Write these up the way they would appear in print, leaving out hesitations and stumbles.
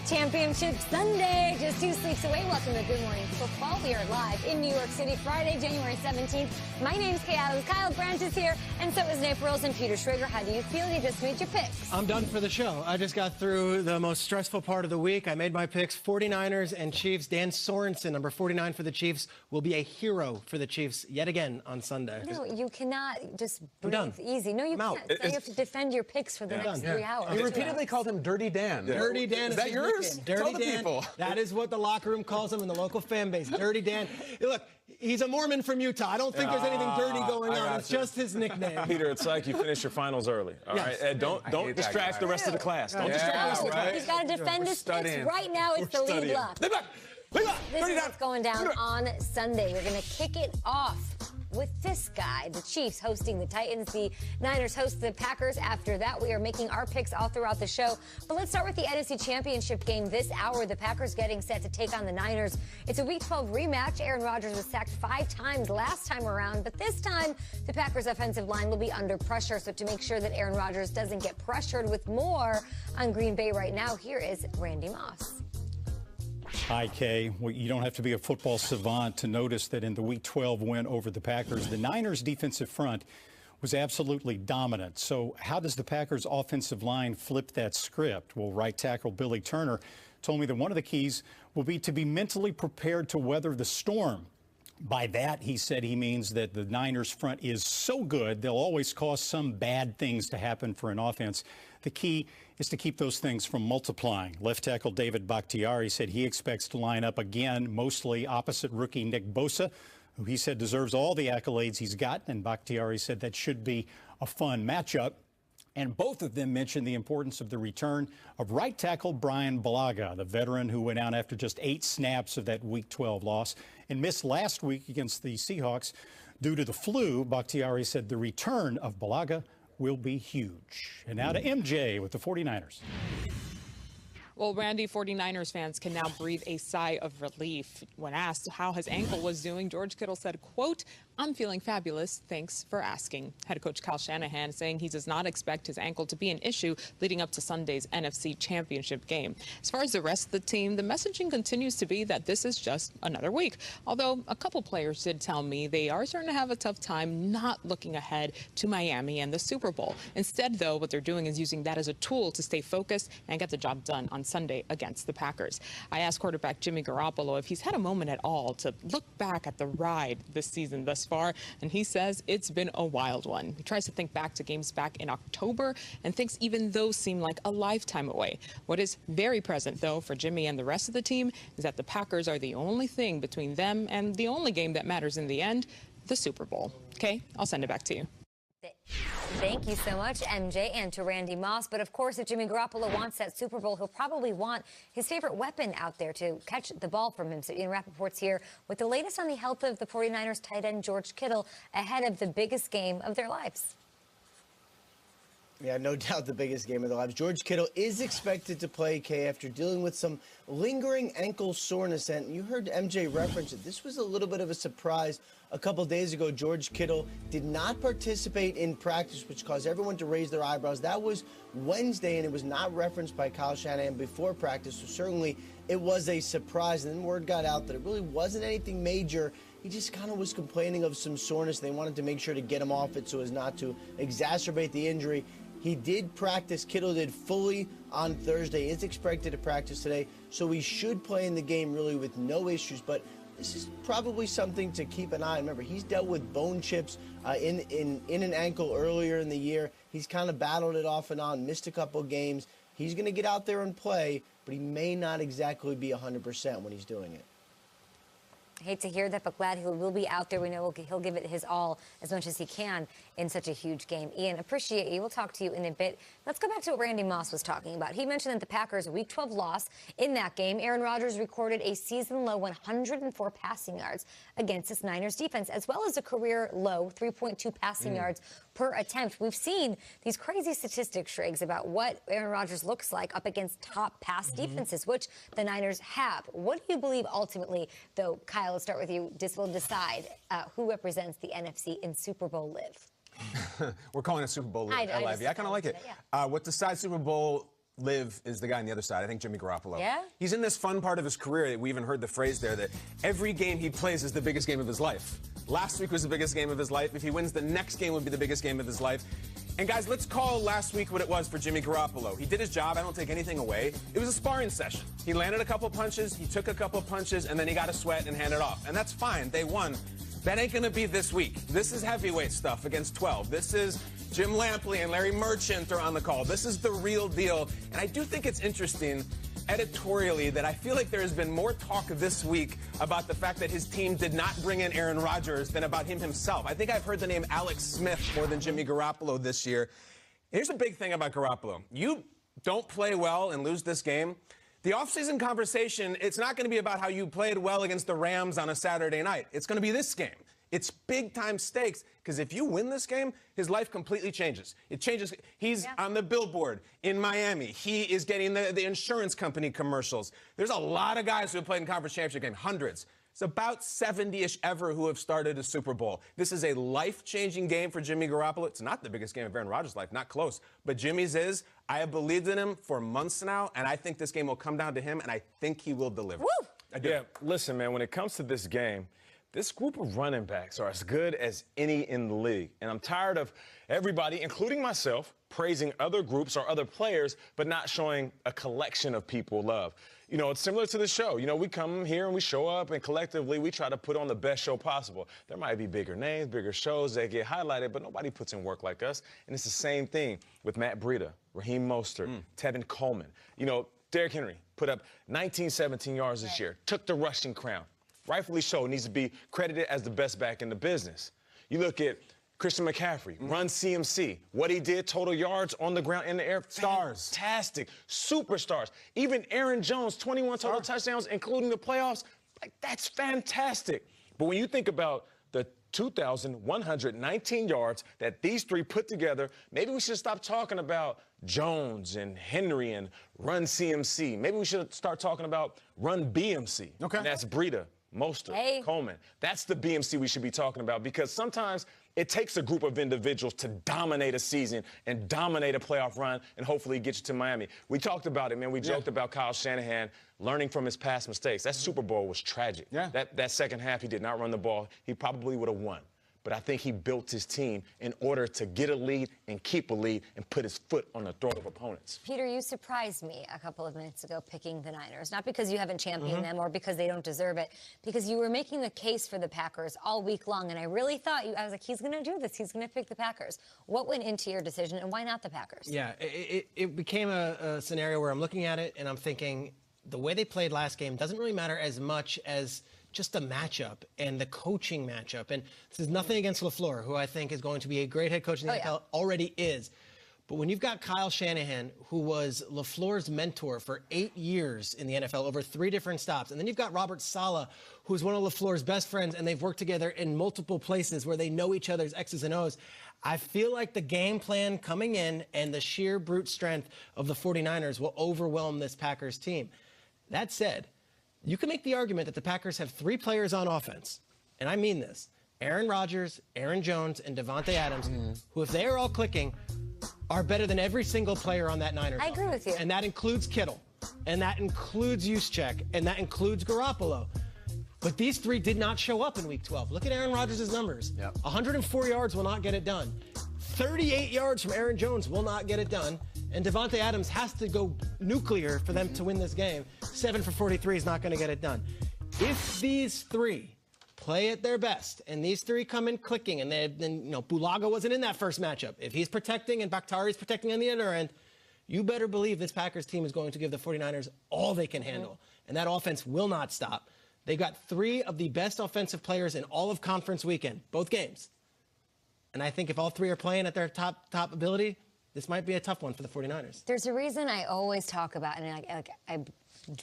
Championship Sunday, just 2 sleeps away. Welcome to Good Morning Football. We are live in New York City, Friday, January 17th. My name's Kay Adams. Kyle Brandt is here, and so is Nate Burles and Peter Schrager. How do you feel? You just made your picks. I'm done for the show. I just got through the most stressful part of the week. I made my picks, 49ers and Chiefs. Dan Sorensen, number 49 for the Chiefs, will be a hero for the Chiefs yet again on Sunday. No, you cannot just done. breathe easy. No, you can't. So you have to defend your picks for the next 3 hours. You repeatedly called him Dirty Dan. Dirty Dan. Is that yours? Dirty Tell the Dan. people. That is what the locker room calls him in the local fan base. Dirty Dan. Look, he's a Mormon from Utah. I don't think there's anything dirty going on. It's just his nickname. Peter, it's like you finished your finals early. All right, and don't distract the rest of the class. Don't distract the rest of the class. He's got to defend his picks. Right now, it's the lead left. This is what's going down on Sunday. We're going to kick it off with this guy. The Chiefs hosting the Titans. The Niners host the Packers. After that, we are making our picks all throughout the show. But let's start with the NFC Championship game this hour. The Packers getting set to take on the Niners. It's a Week 12 rematch. Aaron Rodgers was sacked 5 times last time around, but this time the Packers offensive line will be under pressure. So to make sure that Aaron Rodgers doesn't get pressured with more on Green Bay right now, here is Randy Moss. Hi, Kay. Well, you don't have to be a football savant to notice that in the Week 12 win over the Packers, the Niners' defensive front was absolutely dominant. So how does the Packers' offensive line flip that script? Well, right tackle Billy Turner told me that one of the keys will be to be mentally prepared to weather the storm. By that, he said he means that the Niners' front is so good, they'll always cause some bad things to happen for an offense. The key is to keep those things from multiplying. Left tackle David Bakhtiari said he expects to line up again, mostly opposite rookie Nick Bosa, who he said deserves all the accolades he's gotten. And Bakhtiari said that should be a fun matchup. And both of them mentioned the importance of the return of right tackle Brian Bulaga, the veteran who went out after just 8 snaps of that Week 12 loss and missed last week against the Seahawks due to the flu. Bakhtiari said the return of Bulaga will be huge. And now to MJ with the 49ers. Well, Randy, 49ers fans can now breathe a sigh of relief. When asked how his ankle was doing, George Kittle said, quote, "I'm feeling fabulous. Thanks for asking." Head coach Kyle Shanahan saying he does not expect his ankle to be an issue leading up to Sunday's NFC Championship game. As far as the rest of the team, the messaging continues to be that this is just another week. Although a couple players did tell me they are starting to have a tough time not looking ahead to Miami and the Super Bowl. Instead, though, what they're doing is using that as a tool to stay focused and get the job done on Sunday against the Packers. I asked quarterback Jimmy Garoppolo if he's had a moment at all to look back at the ride this season thus far, and he says it's been a wild one. He tries to think back to games back in October and thinks even those seem like a lifetime away. What is very present, though, for Jimmy and the rest of the team is that the Packers are the only thing between them and the only game that matters in the end, the Super Bowl. Okay, I'll send it back to you. Thank you so much, MJ, and to Randy Moss. But, of course, if Jimmy Garoppolo wants that Super Bowl, he'll probably want his favorite weapon out there to catch the ball from him. So Ian Rappaport's here with the latest on the health of the 49ers tight end George Kittle ahead of the biggest game of their lives. Yeah, no doubt the biggest game of their lives. George Kittle is expected to play, Kay, after dealing with some lingering ankle soreness. And you heard MJ reference it. This was a little bit of a surprise. A couple days ago, George Kittle did not participate in practice, which caused everyone to raise their eyebrows. That was Wednesday, and it was not referenced by Kyle Shanahan before practice. So certainly it was a surprise. And then word got out that it really wasn't anything major. He just kind of was complaining of some soreness. They wanted to make sure to get him off it so as not to exacerbate the injury. He did practice. Kittle did fully on Thursday. Is expected to practice today, so he should play in the game really with no issues. But this is probably something to keep an eye on. Remember, he's dealt with bone chips in an ankle earlier in the year. He's kind of battled it off and on, missed a couple games. He's going to get out there and play, but he may not exactly be 100% when he's doing it. Hate to hear that, but glad he will be out there. We know he'll give it his all as much as he can in such a huge game. Ian, appreciate you. We'll talk to you in a bit. Let's go back to what Randy Moss was talking about. He mentioned that the Packers' Week 12 loss in that game. Aaron Rodgers recorded a season-low 104 passing yards against this Niners defense, as well as a career-low 3.2 passing yards per attempt. We've seen these crazy statistics, Shrigs, about what Aaron Rodgers looks like up against top pass defenses, which the Niners have. What do you believe ultimately, though, Kyle, let's start with you, will decide who represents the NFC in Super Bowl Live? We're calling it Super Bowl Live. I kind of like it. Yeah. What decides Super Bowl live is the guy on the other side. I think Jimmy Garoppolo. Yeah? He's in this fun part of his career that we even heard the phrase there that every game he plays is the biggest game of his life. Last week was the biggest game of his life. If he wins, the next game would be the biggest game of his life. And guys, let's call last week what it was for Jimmy Garoppolo. He did his job. I don't take anything away. It was a sparring session. He landed a couple punches, he took a couple punches, and then he got a sweat and handed off. And that's fine. They won. That ain't going to be this week. This is heavyweight stuff against 12. This is Jim Lampley and Larry Merchant are on the call. This is the real deal. And I do think it's interesting editorially that I feel like there has been more talk this week about the fact that his team did not bring in Aaron Rodgers than about him himself. I think I've heard the name Alex Smith more than Jimmy Garoppolo this year. Here's the big thing about Garoppolo. You don't play well and lose this game. The offseason conversation, it's not going to be about how you played well against the Rams on a Saturday night. It's going to be this game. It's big-time stakes, because if you win this game, his life completely changes. It changes. He's on the billboard in Miami. He is getting the insurance company commercials. There's a lot of guys who have played in conference championship game, hundreds. It's about 70-ish ever who have started a Super Bowl. This is a life-changing game for Jimmy Garoppolo. It's not the biggest game of Aaron Rodgers' life, not close. But Jimmy's is. I have believed in him for months now, and I think this game will come down to him, and I think he will deliver. Woo! I do. Yeah, listen, man, when it comes to this game, this group of running backs are as good as any in the league. And I'm tired of everybody, including myself, praising other groups or other players, but not showing a collection of people love. You know, it's similar to the show. You know, we come here and we show up, and collectively we try to put on the best show possible. There might be bigger names, bigger shows that get highlighted, but nobody puts in work like us. And it's the same thing with Matt Breida, Raheem Mostert, Tevin Coleman. You know, Derrick Henry put up 17 yards this year, took the rushing crown. Rightfully so, needs to be credited as the best back in the business. You look at Christian McCaffrey, run CMC. What he did, total yards on the ground, in the air, Stars. Fantastic. Superstars. Even Aaron Jones, 21 total touchdowns, including the playoffs. Like, that's fantastic. But when you think about the 2,119 yards that these three put together, maybe we should stop talking about Jones and Henry and run CMC. Maybe we should start talking about run BMC. Okay. And that's Breida, Mostert, Coleman. That's the BMC we should be talking about, because sometimes it takes a group of individuals to dominate a season and dominate a playoff run and hopefully get you to Miami. We talked about it, man. We joked about Kyle Shanahan learning from his past mistakes. That Super Bowl was tragic. Yeah. That second half, he did not run the ball. He probably would have won. But I think he built his team in order to get a lead and keep a lead and put his foot on the throat of opponents. Peter, you surprised me a couple of minutes ago picking the Niners. Not because you haven't championed them or because they don't deserve it, because you were making the case for the Packers all week long, and I really thought I was like, he's going to do this. He's going to pick the Packers. What went into your decision, and why not the Packers? Yeah, it became a scenario where I'm looking at it, and I'm thinking the way they played last game doesn't really matter as much as just the matchup and the coaching matchup. And this is nothing against LaFleur, who I think is going to be a great head coach in the NFL, already is. But when you've got Kyle Shanahan, who was LaFleur's mentor for 8 years in the NFL, over 3 different stops, and then you've got Robert Saleh, who's one of LaFleur's best friends, and they've worked together in multiple places where they know each other's X's and O's, I feel like the game plan coming in and the sheer brute strength of the 49ers will overwhelm this Packers team. That said, you can make the argument that the Packers have 3 players on offense, and I mean this: Aaron Rodgers, Aaron Jones, and Davante Adams, who, if they are all clicking, are better than every single player on that Niners I agree with you. And that includes Kittle, and that includes Juszczyk, and that includes Garoppolo. But these 3 did not show up in Week 12. Look at Aaron Rodgers' numbers. 104 yards will not get it done. 38 yards from Aaron Jones will not get it done. And Davante Adams has to go nuclear for them to win this game. 7 for 43 is not going to get it done. If these 3 play at their best, and these 3 come in clicking, and then Bulaga wasn't in that first matchup. If he's protecting and Bakhtari's protecting on the other end, you better believe this Packers team is going to give the 49ers all they can handle. And that offense will not stop. They've got 3 of the best offensive players in all of conference weekend, both games. And I think if all 3 are playing at their top ability, this might be a tough one for the 49ers. There's a reason I always talk about, and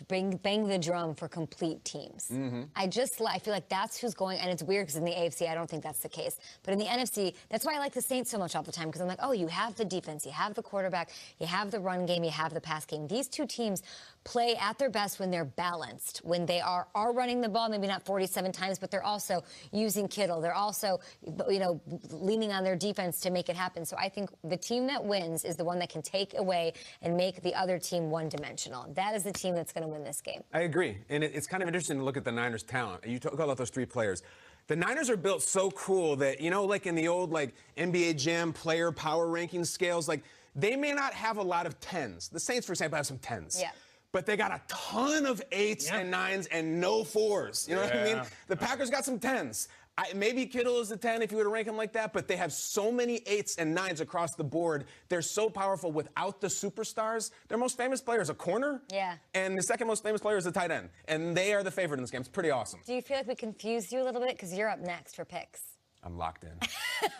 bang the drum for complete teams. I feel like that's who's going, and it's weird because in the AFC, I don't think that's the case. But in the NFC, that's why I like the Saints so much all the time, because I'm like, oh, you have the defense, you have the quarterback, you have the run game, you have the pass game. These two teams play at their best when they're balanced, when they are running the ball, maybe not 47 times, but they're also using Kittle. They're also, leaning on their defense to make it happen. So I think the team that wins is the one that can take away and make the other team one-dimensional. That is the team that's going to win this game. I agree. And it's kind of interesting to look at the Niners' talent. You talk about those three players. The Niners are built so cool that, like in the old NBA Jam player power ranking scales, they may not have a lot of 10s. The Saints, for example, have some 10s. Yeah. But they got a ton of 8s and 9s and no 4s. You know what I mean? The Packers got some 10s. Maybe Kittle is a 10 if you were to rank him like that, but they have so many 8s and 9s across the board. They're so powerful without the superstars. Their most famous player is a corner. Yeah. And the second most famous player is a tight end. And they are the favorite in this game. It's pretty awesome. Do you feel like we confused you a little bit? Because you're up next for picks. I'm locked in.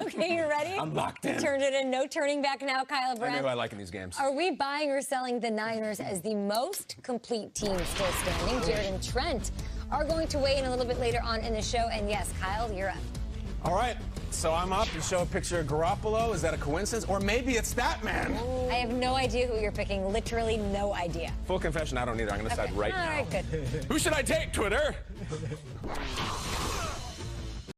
Okay, you ready? I'm locked in. Turned it in. No turning back now, Kyle Brandt. I know who I like in these games. Are we buying or selling the Niners as the most complete team still standing? Jared and Trent are going to weigh in a little bit later on in the show. And yes, Kyle, you're up. All right, so I'm up and show a picture of Garoppolo. Is that a coincidence? Or maybe it's that man. Ooh. I have no idea who you're picking. Literally no idea. Full confession, I don't either. I'm going to decide right now. All right, good. Who should I take, Twitter?